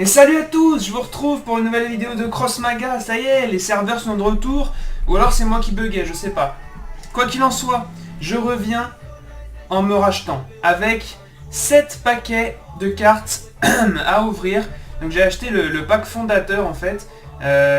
Et salut à tous, je vous retrouve pour une nouvelle vidéo de Cross Maga, ça y est, les serveurs sont de retour, ou alors c'est moi qui buguais, je sais pas. Quoi qu'il en soit, je reviens en me rachetant, avec 7 paquets de cartes à ouvrir. Donc j'ai acheté le pack fondateur en fait,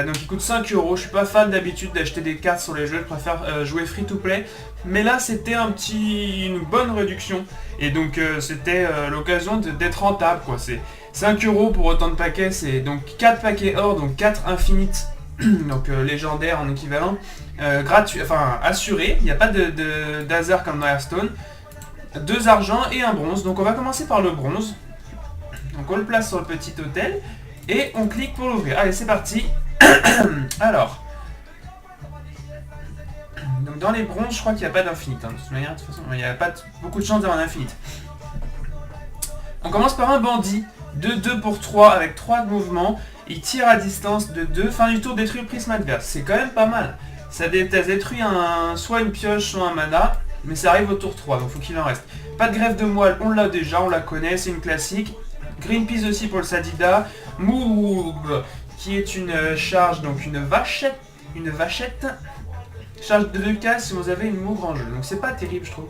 donc il coûte 5€, je suis pas fan d'habitude d'acheter des cartes sur les jeux, je préfère jouer free to play. Mais là c'était une bonne réduction, et donc c'était l'occasion d'être rentable quoi. C'est 5€ pour autant de paquets, c'est donc 4 paquets or, donc 4 infinites, donc légendaires en équivalent, gratuit, enfin assuré, il n'y a pas d'hasard comme dans Hearthstone. 2 argent et un bronze, donc on va commencer par le bronze. Donc on le place sur le petit hôtel et on clique pour l'ouvrir. Allez, c'est parti. Alors, donc dans les bronzes, je crois qu'il n'y a pas d'infinite. Hein. De toute manière, de toute façon, il n'y a pas beaucoup de chance d'avoir un infinite. On commence par un bandit de 2 pour 3 avec 3 de mouvement. Il tire à distance de 2. Fin du tour, détruit le prisme adverse. C'est quand même pas mal. Ça détruit soit une pioche, soit un mana. Mais ça arrive au tour 3, donc faut qu'il en reste. Pas de greffe de moelle, on l'a déjà, on la connaît, c'est une classique. Greenpeace aussi pour le Sadida. Moog, qui est une charge, donc une vachette. Charge de 2 cases si vous avez une Moog en jeu, donc c'est pas terrible je trouve.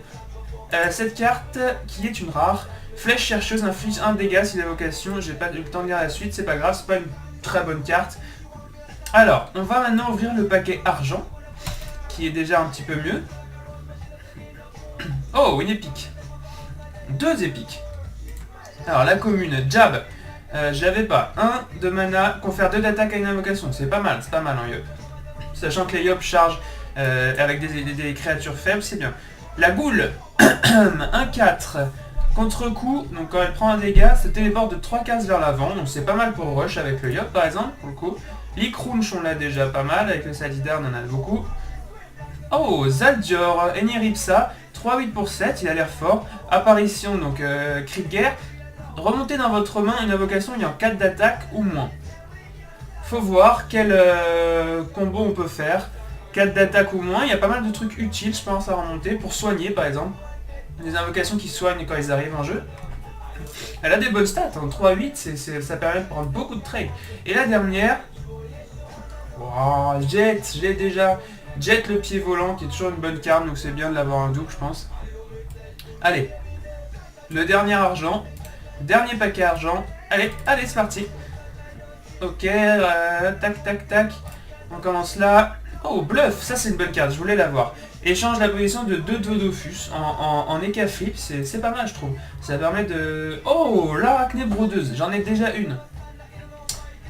Cette carte, qui est une rare. Flèche chercheuse inflige 1 dégât si l'évocation, j'ai pas eu le temps de lire la suite, c'est pas grave, c'est pas une très bonne carte. Alors, on va maintenant ouvrir le paquet argent, qui est déjà un petit peu mieux. Oh, une épique. 2 épiques. Alors, la commune, Jab. J'avais pas. 1 de mana, confère 2 d'attaque à une invocation. C'est pas mal en Yop. Sachant que les Yop chargent avec des créatures faibles, c'est bien. La goule. 1-4. Contre-coup, donc quand elle prend un dégât, se téléporte de 3 cases vers l'avant. Donc c'est pas mal pour rush avec le Yop par exemple, pour le coup. L'Icrunch, on l'a déjà pas mal. Avec le Sadidar, on en a beaucoup. Oh, Zaldior, Eniripsa. 3-8 pour 7, il a l'air fort. Apparition, donc cri de guerre. Remontez dans votre main une invocation ayant 4 d'attaque ou moins. Faut voir quel combo on peut faire. 4 d'attaque ou moins, il y a pas mal de trucs utiles je pense à remonter. Pour soigner par exemple. Des invocations qui soignent quand ils arrivent en jeu. Elle a des bonnes stats, hein. 3-8, ça permet de prendre beaucoup de trades. Et la dernière... Wow, Jet, je l'ai déjà... Jet le pied volant qui est toujours une bonne carte, donc c'est bien de l'avoir un double je pense. Allez, le dernier argent, dernier paquet argent, allez c'est parti. Ok, tac, on commence là. Oh, bluff, ça c'est une bonne carte, je voulais l'avoir. Échange la position de 2 Dodofus en Eka Flip, c'est pas mal je trouve. Ça permet de... Oh, l'arachné brodeuse, j'en ai déjà une.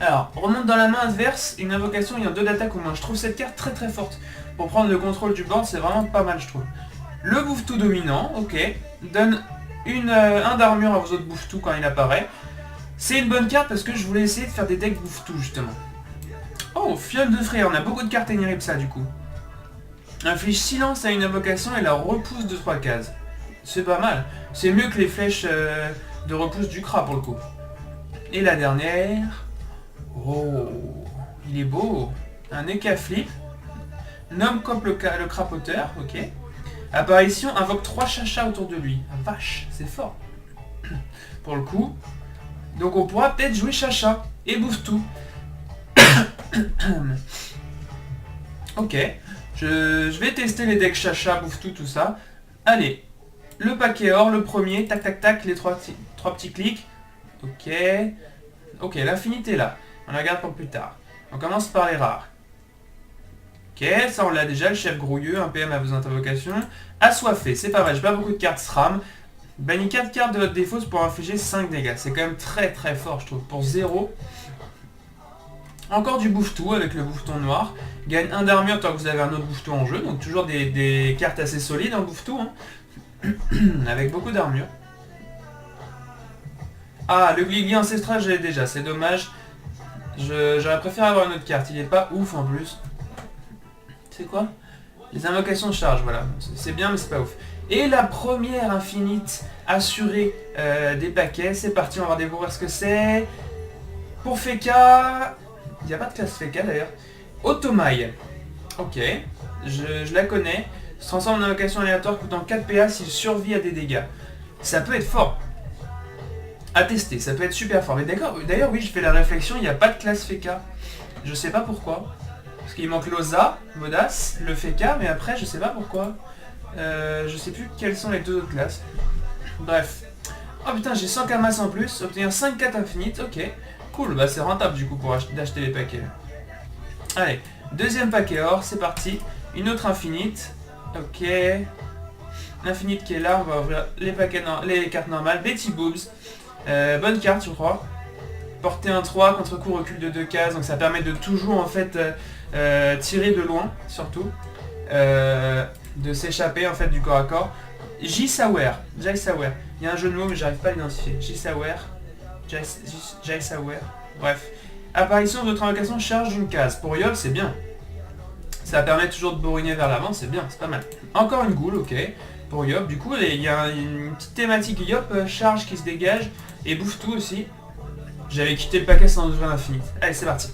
Alors, remonte dans la main adverse une invocation ayant 2 d'attaque au moins. Je trouve cette carte très forte. Pour prendre le contrôle du board, c'est vraiment pas mal je trouve. Le Bouffe-Tout dominant, ok. Donne un d'armure à vos autres Bouffe-Tout quand il apparaît. C'est une bonne carte parce que je voulais essayer de faire des decks Bouffe-Tout justement. Oh, Fiole de Frère, on a beaucoup de cartes Eniripsa du coup. Inflige silence à une invocation et la repousse de 3 cases. C'est pas mal. C'est mieux que les flèches de repousse du Kra pour le coup. Et la dernière... Oh, il est beau. Un Eka Flip. Nomme comme le crapoteur, ok. Apparition, invoque 3 chachas autour de lui. Ah, vache, c'est fort. Pour le coup. Donc on pourra peut-être jouer chacha et Bouffe-Tout. Ok. Je vais tester les decks chacha, Bouffe-Tout, tout ça. Allez. Le paquet or, le premier. Tac, les 3 petits clics. Ok. Ok, l'infinité là. On la garde pour plus tard. On commence par les rares. Ok, ça on l'a déjà, le chef grouilleux, un PM à vos invocations. Assoiffé, c'est pas mal, j'ai pas beaucoup de cartes SRAM. Bannis 4 cartes de votre défausse pour infliger 5 dégâts. C'est quand même très fort je trouve, pour 0. Encore du Bouffe-Tout avec le bouffeton noir. Gagne 1 d'armure tant que vous avez un autre Bouffe-Tout en jeu. Donc toujours des cartes assez solides en Bouffe-Tout. Hein. Avec beaucoup d'armure. Ah, le Gligli ancestral je l'ai déjà, c'est dommage. J'aurais préféré avoir une autre carte, il est pas ouf en plus. C'est quoi? Les invocations de charge, voilà. C'est bien mais c'est pas ouf. Et la première infinite assurée des paquets, c'est parti, on va découvrir ce que c'est. Pour Feka... Il n'y a pas de classe Feka d'ailleurs. Otomaï. Ok, je la connais. Se transforme en invocation aléatoire coûtant 4 PA s'il survit à des dégâts. Ça peut être fort. À tester, ça peut être super fort. Mais d'ailleurs, oui, je fais la réflexion, il n'y a pas de classe Feka. Je sais pas pourquoi. Parce qu'il manque l'Osa, Modas, le Feka, mais après, je sais pas pourquoi. Je sais plus quelles sont les deux autres classes. Bref. Oh putain, j'ai 100 camas en plus. Obtenir 5 4 infinites, ok. Cool, bah c'est rentable du coup pour d'acheter les paquets. Allez, deuxième paquet or, c'est parti. Une autre infinite. Ok. L'infinite qui est là, on va ouvrir les cartes normales. Betty Boobs. Bonne carte, je crois. Porter un 3, contre-coup, recul de 2 cases. Donc ça permet de toujours en fait tirer de loin, surtout. De s'échapper en fait du corps à corps. J-Sawer. J-Sawer. Il y a un jeu de mots mais j'arrive pas à l'identifier. J-Sawer. J-Sawer. Bref. Apparition de votre invocation charge d'une case. Pour Yop, c'est bien. Ça permet toujours de bourriner vers l'avant, c'est bien, c'est pas mal. Encore une goule, ok. Pour Yop, du coup, il y a une petite thématique Yop, charge qui se dégage, et bouffe tout aussi. J'avais quitté le paquet sans ouvrir l'infini. Allez, c'est parti.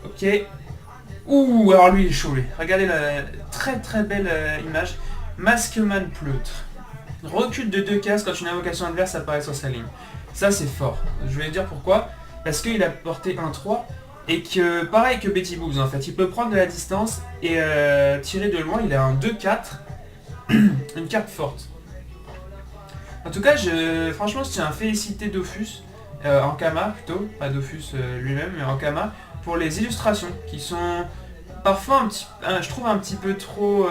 Ok. Ouh, alors lui, il est chaud, lui. Regardez la très très belle image. Masqueman pleutre. Recul de 2 cases quand une invocation adverse apparaît sur sa ligne. Ça, c'est fort. Je vais dire pourquoi. Parce qu'il a porté un 3 et que, pareil que Betty Boobs en fait, il peut prendre de la distance et tirer de loin, il a un 2-4, une carte forte. En tout cas, franchement, je tiens à féliciter Dofus, en Kama plutôt, pas Dofus lui-même, mais en Kama, pour les illustrations qui sont parfois je trouve un petit peu trop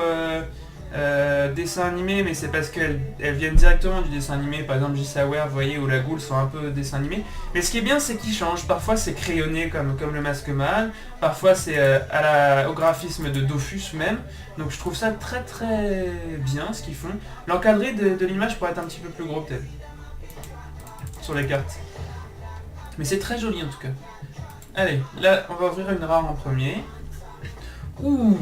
dessin animé, mais c'est parce qu'elles viennent directement du dessin animé, par exemple J-Sawer, vous voyez, ou la Goule sont un peu dessin animé. Mais ce qui est bien, c'est qu'ils changent. Parfois c'est crayonné comme le Masqueman, parfois c'est au graphisme de Dofus même. Donc je trouve ça très très bien ce qu'ils font. L'encadré de l'image pourrait être un petit peu plus gros peut-être sur les cartes. Mais c'est très joli en tout cas. Allez, là on va ouvrir une rare en premier. Ouh,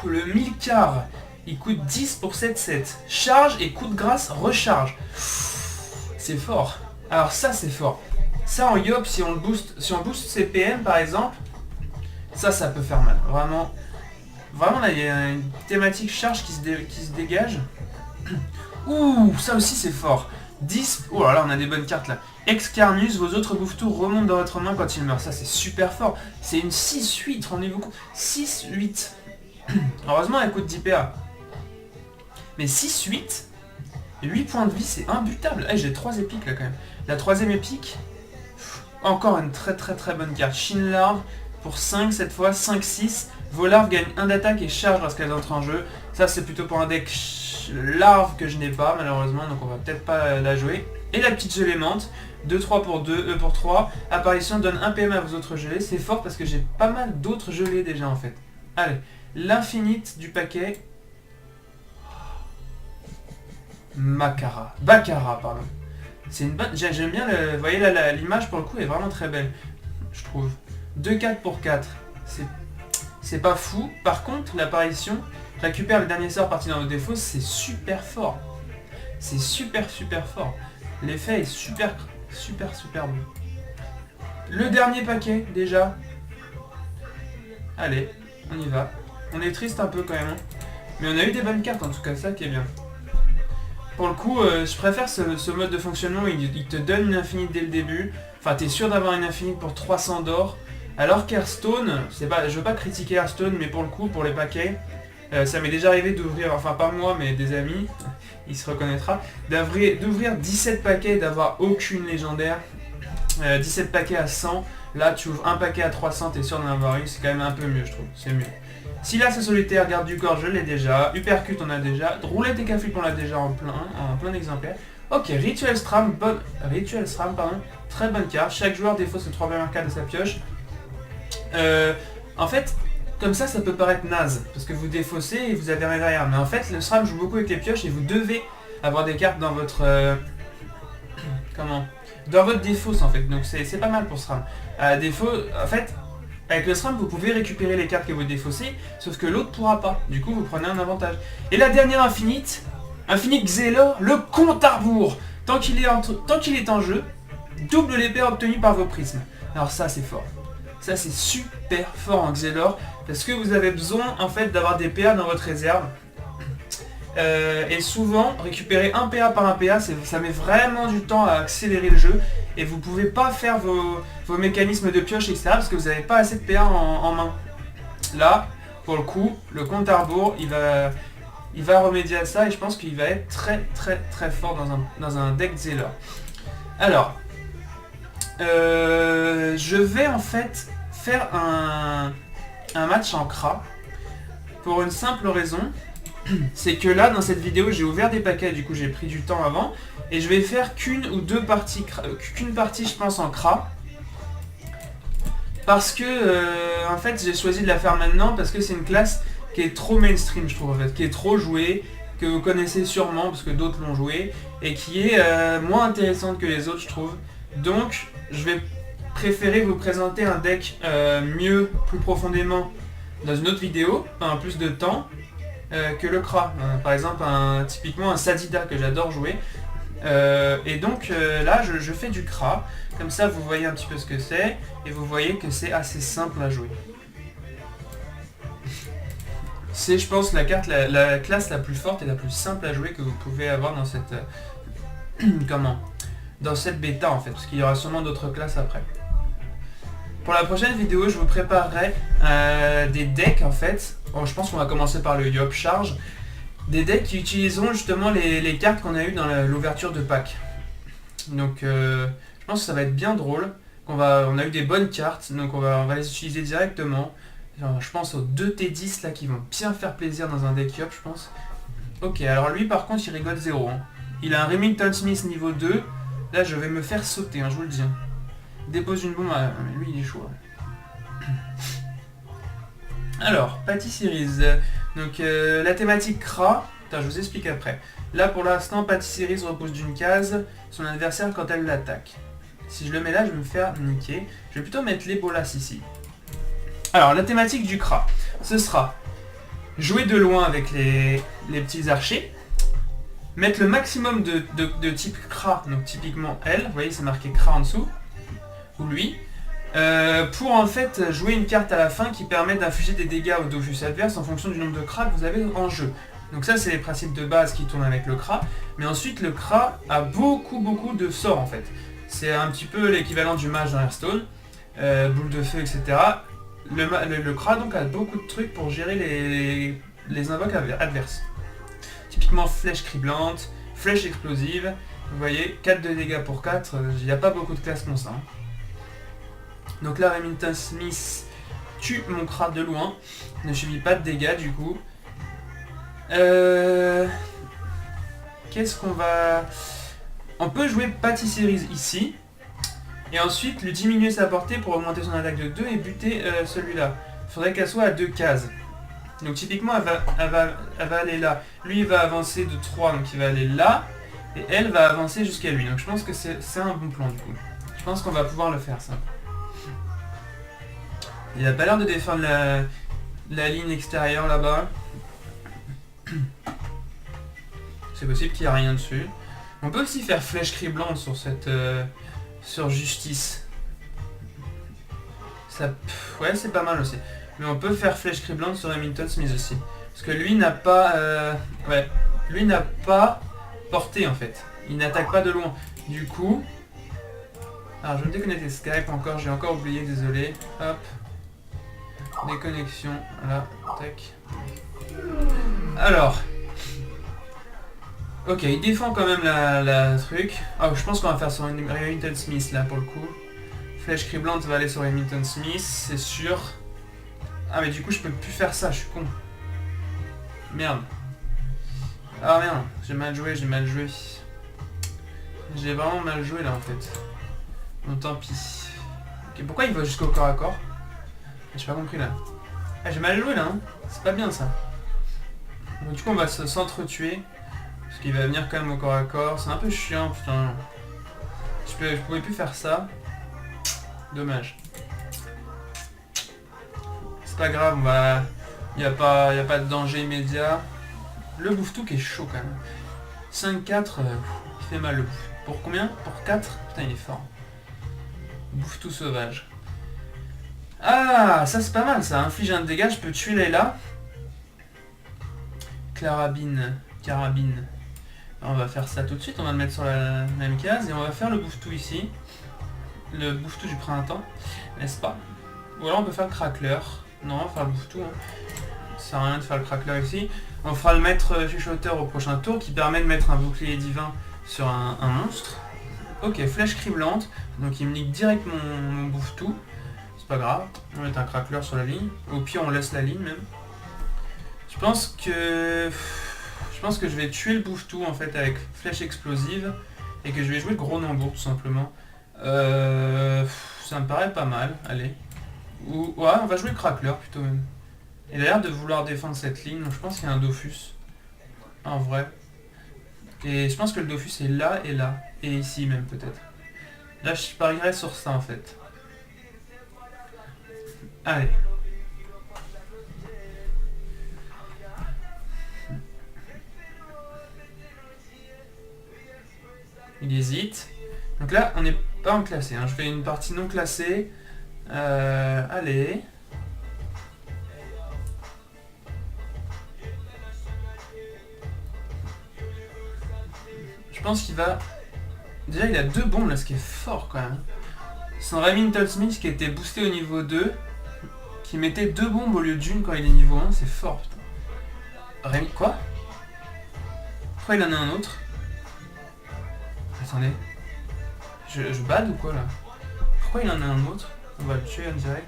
le Milcar. Il coûte 10 pour 7-7. Charge et coup de grâce, recharge. C'est fort. Alors ça c'est fort. Ça en Yop, si on booste ses PM par exemple, ça peut faire mal. Vraiment là il y a une thématique charge qui se dégage. Ouh, ça aussi c'est fort. 10. Oh là là, on a des bonnes cartes là. Excarnus, vos autres bouffe-tours remontent dans votre main quand il meurt. Ça c'est super fort. C'est une 6-8, rendez-vous compte. 6-8. Heureusement elle coûte 10 PA. Mais 6-8, 8 points de vie, c'est imbutable. Hey, j'ai 3 épiques là quand même. La troisième épique, encore une très très très bonne carte. Shinlarve pour 5 cette fois, 5-6. Vos larves gagnent 1 d'attaque et charge lorsqu'elles entrent en jeu. Ça c'est plutôt pour un deck larve que je n'ai pas malheureusement, donc on va peut-être pas la jouer. Et la petite gelée menthe, 2-3 pour 2, pour 3. Apparition donne 1 PM à vos autres gelées. C'est fort parce que j'ai pas mal d'autres gelées déjà en fait. Allez, l'infinite du paquet. Baccarat, pardon. C'est une bonne. J'aime bien vous voyez là l'image pour le coup est vraiment très belle. Je trouve. 2-4 pour 4. C'est pas fou. Par contre, l'apparition, récupère le dernier sort parti dans vos défauts, c'est super fort. C'est super fort. L'effet est super bon. Le dernier paquet déjà. Allez, on y va. On est triste un peu quand même. Mais on a eu des bonnes cartes en tout cas, ça qui est bien. Pour le coup, je préfère ce mode de fonctionnement, il te donne une infinite dès le début. Enfin, t'es sûr d'avoir une infinite pour 300 d'or. Alors qu'Hearthstone, je veux pas critiquer Hearthstone, mais pour le coup, pour les paquets, ça m'est déjà arrivé d'ouvrir, enfin pas moi, mais des amis, il se reconnaîtra, d'ouvrir 17 paquets et d'avoir aucune légendaire. 17 paquets à 100, là tu ouvres un paquet à 300, t'es sûr d'en avoir une, c'est quand même un peu mieux je trouve, c'est mieux. Si là c'est solitaire, garde du corps, je l'ai déjà. Uppercut on a déjà. Roulette et caflip on l'a déjà en plein exemplaire. Ok, Ritual SRAM, pardon. Très bonne carte. Chaque joueur défausse les 3 premières cartes de sa pioche. En fait, comme ça peut paraître naze. Parce que vous défaussez et vous avez rien derrière. Mais en fait, le SRAM joue beaucoup avec les pioches et vous devez avoir des cartes dans votre... dans votre défausse en fait. Donc c'est pas mal pour SRAM. Défaut, en fait... Avec le SRAM, vous pouvez récupérer les cartes que vous défaussez, sauf que l'autre pourra pas. Du coup, vous prenez un avantage. Et la dernière infinite Xelor, le compte à rebours. Tant qu'il est en jeu, double l'épée obtenue par vos prismes. Alors ça, c'est fort. Ça, c'est super fort en Xelor, parce que vous avez besoin, en fait, d'avoir des PA dans votre réserve. Et souvent, récupérer un PA par un PA, ça met vraiment du temps à accélérer le jeu. Et vous pouvez pas faire vos mécanismes de pioche, etc. parce que vous n'avez pas assez de PA en main. Là, pour le coup, le compte à rebours, il va remédier à ça et je pense qu'il va être très très très fort dans un deck Zeller. Alors, je vais en fait faire un match en Kra pour une simple raison, c'est que là dans cette vidéo j'ai ouvert des paquets, du coup j'ai pris du temps avant et je vais faire qu'une ou deux parties, qu'une partie je pense en Kra parce que en fait j'ai choisi de la faire maintenant parce que c'est une classe qui est trop mainstream je trouve en fait, qui est trop jouée, que vous connaissez sûrement parce que d'autres l'ont joué et qui est moins intéressante que les autres je trouve. Donc je vais préférer vous présenter un deck mieux, plus profondément dans une autre vidéo, en plus de temps que le Kra. Par exemple typiquement un Sadida que j'adore jouer. Et donc là je fais du Kra, comme ça vous voyez un petit peu ce que c'est et vous voyez que c'est assez simple à jouer. C'est je pense la carte, la classe la plus forte et la plus simple à jouer que vous pouvez avoir dans cette dans cette bêta en fait, parce qu'il y aura sûrement d'autres classes après. Pour la prochaine vidéo, je vous préparerai des decks en fait. Bon, je pense qu'on va commencer par le Yop Charge. Des decks qui utiliseront justement les cartes qu'on a eues dans l'ouverture de pack. Donc je pense que ça va être bien drôle. On a eu des bonnes cartes, donc on va les utiliser directement. Alors, je pense aux 2 T10 là qui vont bien faire plaisir dans un deck Yop, je pense. Ok, alors lui par contre il rigole 0. Hein. Il a un Remington Smith niveau 2. Là je vais me faire sauter, hein, je vous le dis. Hein. Dépose une bombe, lui il est chaud. Alors, Patty Series. Donc la thématique Kra, je vous explique après. Là pour l'instant, Patty Series repose d'une case son adversaire quand elle l'attaque. Si je le mets là, je vais me faire niquer. Je vais plutôt mettre les bolas ici. Alors la thématique du Kra, ce sera jouer de loin avec les petits archers, mettre le maximum de type Kra, donc typiquement elle, vous voyez c'est marqué Kra en dessous, ou lui, pour en fait jouer une carte à la fin qui permet d'infliger des dégâts au Dofus adverse en fonction du nombre de Kra que vous avez en jeu. Donc ça c'est les principes de base qui tournent avec le Kra, mais ensuite le Kra a beaucoup de sorts en fait. C'est un petit peu l'équivalent du mage dans Hearthstone, boule de feu, etc. Le Kra donc a beaucoup de trucs pour gérer les invoques adverses. Typiquement flèche criblante, flèche explosive, vous voyez 4 de dégâts pour 4, il n'y a pas beaucoup de classes comme ça. Hein. Donc là Remington Smith tue mon Kra de loin, ne subit pas de dégâts du coup. Qu'est-ce qu'on va... On peut jouer Patty Series ici, et ensuite lui diminuer sa portée pour augmenter son attaque de 2 et buter celui-là. Il faudrait qu'elle soit à 2 cases. Donc typiquement elle va aller là. Lui il va avancer de 3, donc il va aller là. Et elle va avancer jusqu'à lui. Donc je pense que c'est un bon plan du coup. Je pense qu'on va pouvoir le faire ça. Il a pas l'air de défendre la ligne extérieure là-bas. C'est possible qu'il n'y a rien dessus. On peut aussi faire flèche criblante sur cette... sur Justice. Ça, ouais, c'est pas mal aussi. Mais on peut faire flèche criblante sur Remington Smith aussi. Parce que lui n'a pas... ouais, lui n'a pas portée en fait. Il n'attaque pas de loin. Du coup... Alors je vais me déconnecter Skype encore, j'ai encore oublié, désolé. Hop. Déconnexion, voilà, tac. Alors... Ok, il défend quand même la truc. Ah, je pense qu'on va faire sur Remington Smith là pour le coup. Flèche criblante va aller sur Remington Smith, c'est sûr. Ah mais du coup je peux plus faire ça, je suis con. Merde. Ah merde, j'ai mal joué. J'ai vraiment mal joué là en fait. Bon tant pis. Ok, pourquoi il va jusqu'au corps à corps? J'ai pas compris là. Ah j'ai mal joué là, hein. C'est pas bien ça. Donc, du coup on va s'entretuer. Parce qu'il va venir quand même au corps à corps. C'est un peu chiant, putain. Je pouvais plus faire ça. Dommage. C'est pas grave, on va... Il n'y a pas de danger immédiat. Le Bouffe-Tout qui est chaud quand même. 5-4, il fait mal le bouffe. Pour combien? Pour 4? Putain, il est fort. Bouffe-Tout sauvage. Ah, ça c'est pas mal, ça. Inflige un dégât, je peux tuer Layla. Clarabine. carabine. On va faire ça tout de suite, on va le mettre sur la même case et on va faire le bouffe-tout ici. Le bouffe-tout du printemps, n'est-ce pas? Ou alors on peut faire le crackler. Non, on va faire le bouffe-tout. Hein. Ça sert à rien de faire le crackler ici. On fera le maître chuchoteur au prochain tour qui permet de mettre un bouclier divin sur un monstre. Ok, flèche criblante. Donc il me nique direct mon bouffe-tout. C'est pas grave. On va mettre un crackler sur la ligne. Au pire on laisse la ligne même. Je pense que je vais tuer le bouffe-tout en fait avec flèche explosive. Et que je vais jouer le gros Nambour tout simplement. Ça me paraît pas mal. Allez. Ou ouais, on va jouer le crackler plutôt même. Il a l'air de vouloir défendre cette ligne, donc je pense qu'il y a un Dofus. En vrai. Et je pense que le Dofus est là et là. Et ici même peut-être. Là je parierais sur ça en fait. Allez. Il hésite. Donc là on n'est pas en classé. Hein. Je fais une partie non classée. Allez. Je pense qu'il va... Déjà il a 2 bombes là, ce qui est fort quand même. Son Remington Smith qui a été boosté au niveau 2, qui mettait 2 bombes au lieu d'une quand il est niveau 1, c'est fort putain. Quoi? Pourquoi il en a un autre? Attendez. Je bade ou quoi là? Pourquoi il en a un autre? On va le tuer en direct.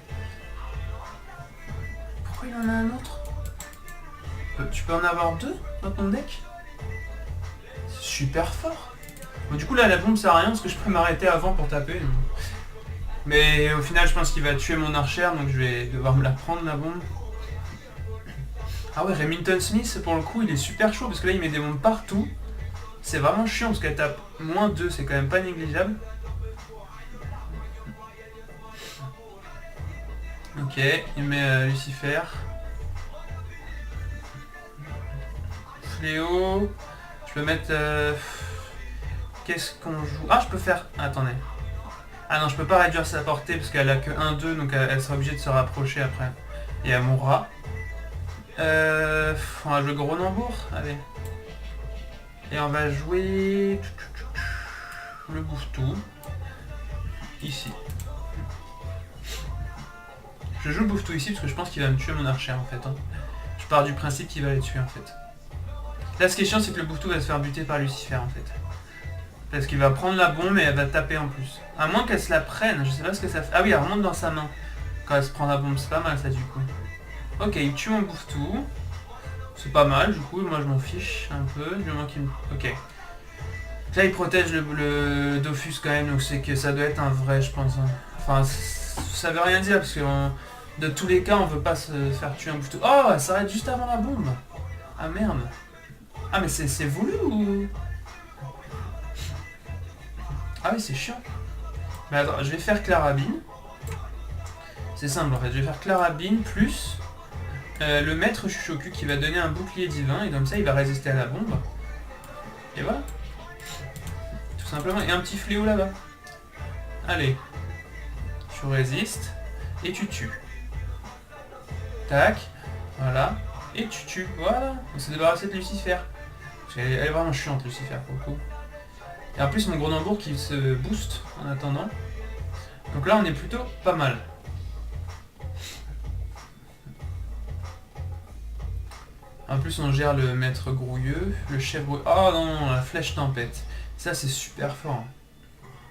Pourquoi il en a un autre? Tu peux en avoir 2 dans ton deck? C'est super fort. Bon, du coup là la bombe sert à rien parce que je peux m'arrêter avant pour taper. Mais au final je pense qu'il va tuer mon archère donc je vais devoir me la prendre la bombe. Ah ouais, Remington Smith pour le coup il est super chaud parce que là il met des bombes partout. C'est vraiment chiant parce qu'elle tape -2, c'est quand même pas négligeable. Ok, il met Lucifer. Fléau. Je peux mettre... Qu'est-ce qu'on joue? Ah, je peux faire... Attendez. Ah non, je peux pas réduire sa portée parce qu'elle a que 1-2, donc elle sera obligée de se rapprocher après. Et elle mourra. On va jouer gros Nambour. Allez. Et on va jouer... le bouffe-tout. Ici. Je joue le bouffe-tout ici parce que je pense qu'il va me tuer mon archer en fait. Hein. Je pars du principe qu'il va les tuer en fait. Là ce qui est chiant c'est que le bouffe-tout va se faire buter par Lucifer en fait. Parce qu'il va prendre la bombe et elle va taper en plus. À moins qu'elle se la prenne, je sais pas ce que ça fait. Ah oui, elle remonte dans sa main. Quand elle se prend la bombe, c'est pas mal ça du coup. Ok, il tue mon bouffe-tout. C'est pas mal du coup, moi je m'en fiche un peu. Du moment qu'il me... Ok. Là il protège le Dofus quand même, donc c'est que ça doit être un vrai je pense. Hein. Enfin, ça veut rien dire parce que de tous les cas on veut pas se faire tuer un bouffe-tout. Oh, elle s'arrête juste avant la bombe. Ah merde. Ah mais c'est voulu ou... Ah oui c'est chiant. Mais attends, je vais faire Clarabine. C'est simple en fait, je vais faire Clarabine plus le maître Chuchoku qui va donner un bouclier divin et comme ça il va résister à la bombe. Et voilà. Tout simplement. Et un petit fléau là-bas. Allez. Tu résistes et tu tues. Tac. Voilà. Et tu tues. Voilà. On s'est débarrassé de Lucifer. Elle est vraiment chiante Lucifer pour le coup. Et en plus mon gros Nambour qui se booste en attendant. Donc là on est plutôt pas mal. En plus on gère le maître grouilleux, le chef grouilleux. Oh non, la flèche tempête. Ça c'est super fort.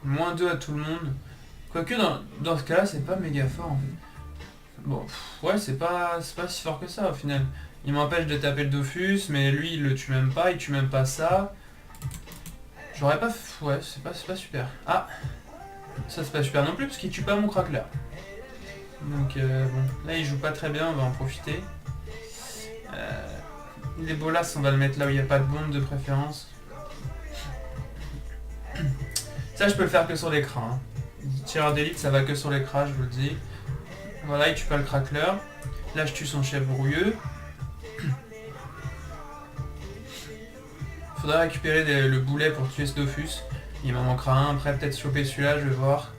-2 à tout le monde. Quoique dans ce cas là c'est pas méga fort en fait. Bon, ouais c'est pas si fort que ça au final. Il m'empêche de taper le Dofus, mais lui il le tue même pas, il tue même pas ça. J'aurais pas... Ouais, c'est pas super. Ah, ça c'est pas super non plus parce qu'il tue pas mon crackler. Donc bon, là il joue pas très bien, on va en profiter. Les bolas on va le mettre là où il n'y a pas de bombe de préférence. Ça je peux le faire que sur l'écran. Hein. Tireur d'élite ça va que sur l'écran, je vous le dis. Voilà, il tue pas le crackler. Là je tue son chef brouilleux. Faudra récupérer le boulet pour tuer ce Dofus. Il m'en manquera un, après peut-être choper celui-là, je vais voir.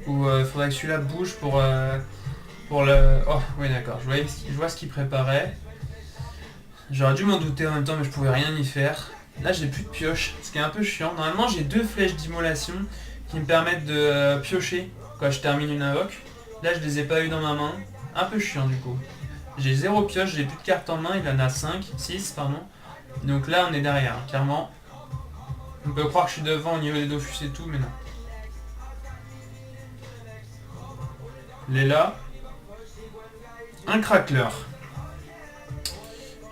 Ou faudrait que celui-là bouge pour le... Oh oui d'accord, je vois ce qu'il préparait. J'aurais dû m'en douter en même temps, mais je pouvais rien y faire. Là, j'ai plus de pioche, ce qui est un peu chiant. Normalement, j'ai 2 flèches d'immolation qui me permettent de piocher quand je termine une invoque. Là, je les ai pas eu dans ma main. Un peu chiant du coup. J'ai 0 pioche, j'ai plus de cartes en main, il en a 5, 6 pardon. Donc là, on est derrière, clairement. On peut croire que je suis devant au niveau des Dofus et tout, mais non. Léla. Un crackler.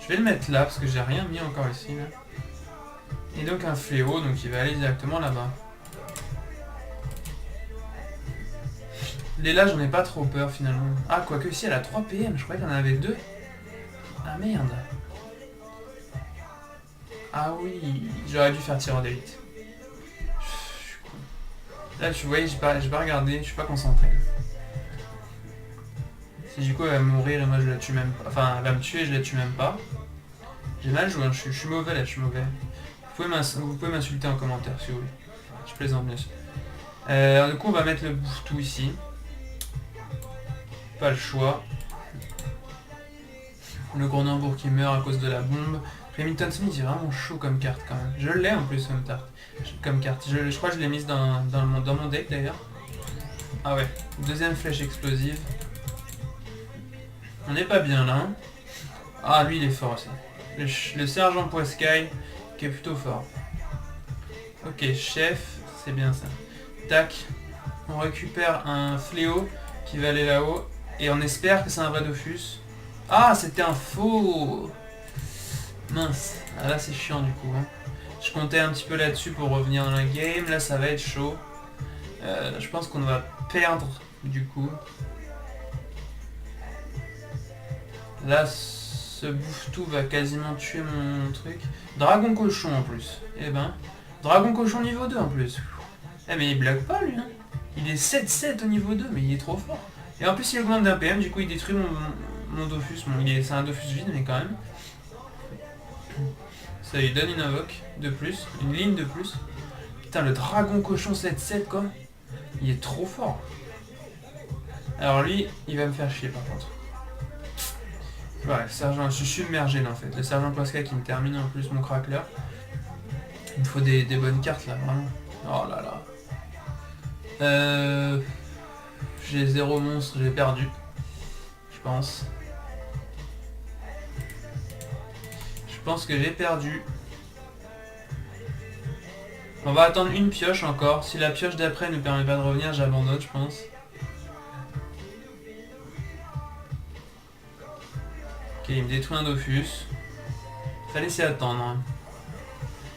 Je vais le mettre là parce que j'ai rien mis encore ici là. Et donc un fléau, donc il va aller directement là-bas. Léla, j'en ai pas trop peur finalement. Ah, quoique si, elle a 3 PM, je croyais qu'il y en avait 2. Ah merde. Ah oui, j'aurais dû faire tireur d'élite. Là, tu vois, j'ai pas regardé, je suis pas concentré. Si du coup elle va mourir et moi je la tue même pas. Enfin, elle va me tuer et je la tue même pas. J'ai mal joué, hein. Je suis mauvais là, je suis mauvais. Vous pouvez m'insulter en commentaire si vous voulez. Je plaisante bien sûr. Du coup, on va mettre le bouffetou ici. Pas le choix. Le Grondenbourg qui meurt à cause de la bombe. Remington Smith est vraiment chaud comme carte quand même. Je l'ai en plus comme carte. Je crois que je l'ai mise dans mon deck d'ailleurs. Ah ouais, deuxième flèche explosive. On n'est pas bien là. Hein. Ah lui il est fort aussi. Le sergent Poiscaille qui est plutôt fort. Ok, chef, c'est bien ça. Tac, on récupère un fléau qui va aller là-haut. Et on espère que c'est un vrai Dofus. Ah, c'était un faux. Mince, ah, là c'est chiant du coup. Hein. Je comptais un petit peu là-dessus pour revenir dans la game. Là ça va être chaud. Je pense qu'on va perdre du coup. Là, ce bouffe-tout va quasiment tuer mon truc. Dragon cochon en plus. Eh ben, dragon cochon niveau 2 en plus. Eh mais il blague pas lui. Hein. Il est 7-7 au niveau 2, mais il est trop fort. Et en plus il augmente d'un PM, du coup il détruit mon Dofus. Bon, c'est un Dofus vide, mais quand même. Ça lui donne une invoque de plus, une ligne de plus. Putain, le dragon cochon 7-7 quoi. Il est trop fort. Alors lui, il va me faire chier par contre. Ouais, le sergent, je suis submergé là en fait. Le sergent Posca qui me termine en plus mon crackler. Il me faut des bonnes cartes là, vraiment. Oh là là. J'ai 0 monstre, j'ai perdu. Je pense. Je pense que j'ai perdu. On va attendre une pioche encore. Si la pioche d'après ne permet pas de revenir, j'abandonne, je pense. Ok, il me détruit un Dofus. Fallait s'y attendre. Hein.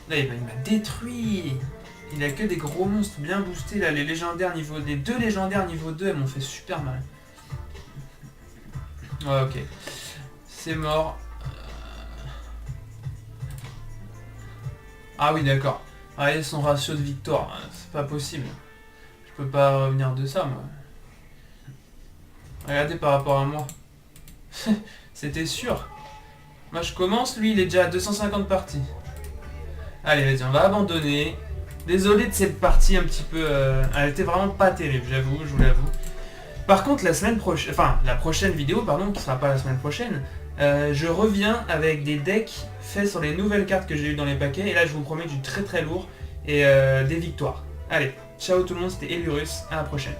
Là, il m'a détruit. Il a que des gros monstres bien boostés. Là, les légendaires niveau... Les 2 légendaires niveau 2, elles m'ont fait super mal. Ouais, ok. C'est mort. Ah oui, d'accord. Regardez son ratio de victoire. C'est pas possible. Je peux pas revenir de ça, moi. Regardez par rapport à moi. C'était sûr. Moi, je commence. Lui, il est déjà à 250 parties. Allez, vas-y, on va abandonner. Désolé de cette partie un petit peu... elle était vraiment pas terrible, j'avoue, je vous l'avoue. Par contre, la semaine prochaine... Enfin, la prochaine vidéo, pardon, qui sera pas la semaine prochaine, je reviens avec des decks faits sur les nouvelles cartes que j'ai eues dans les paquets. Et là, je vous promets du très très lourd et des victoires. Allez, ciao tout le monde, c'était Elurus, à la prochaine.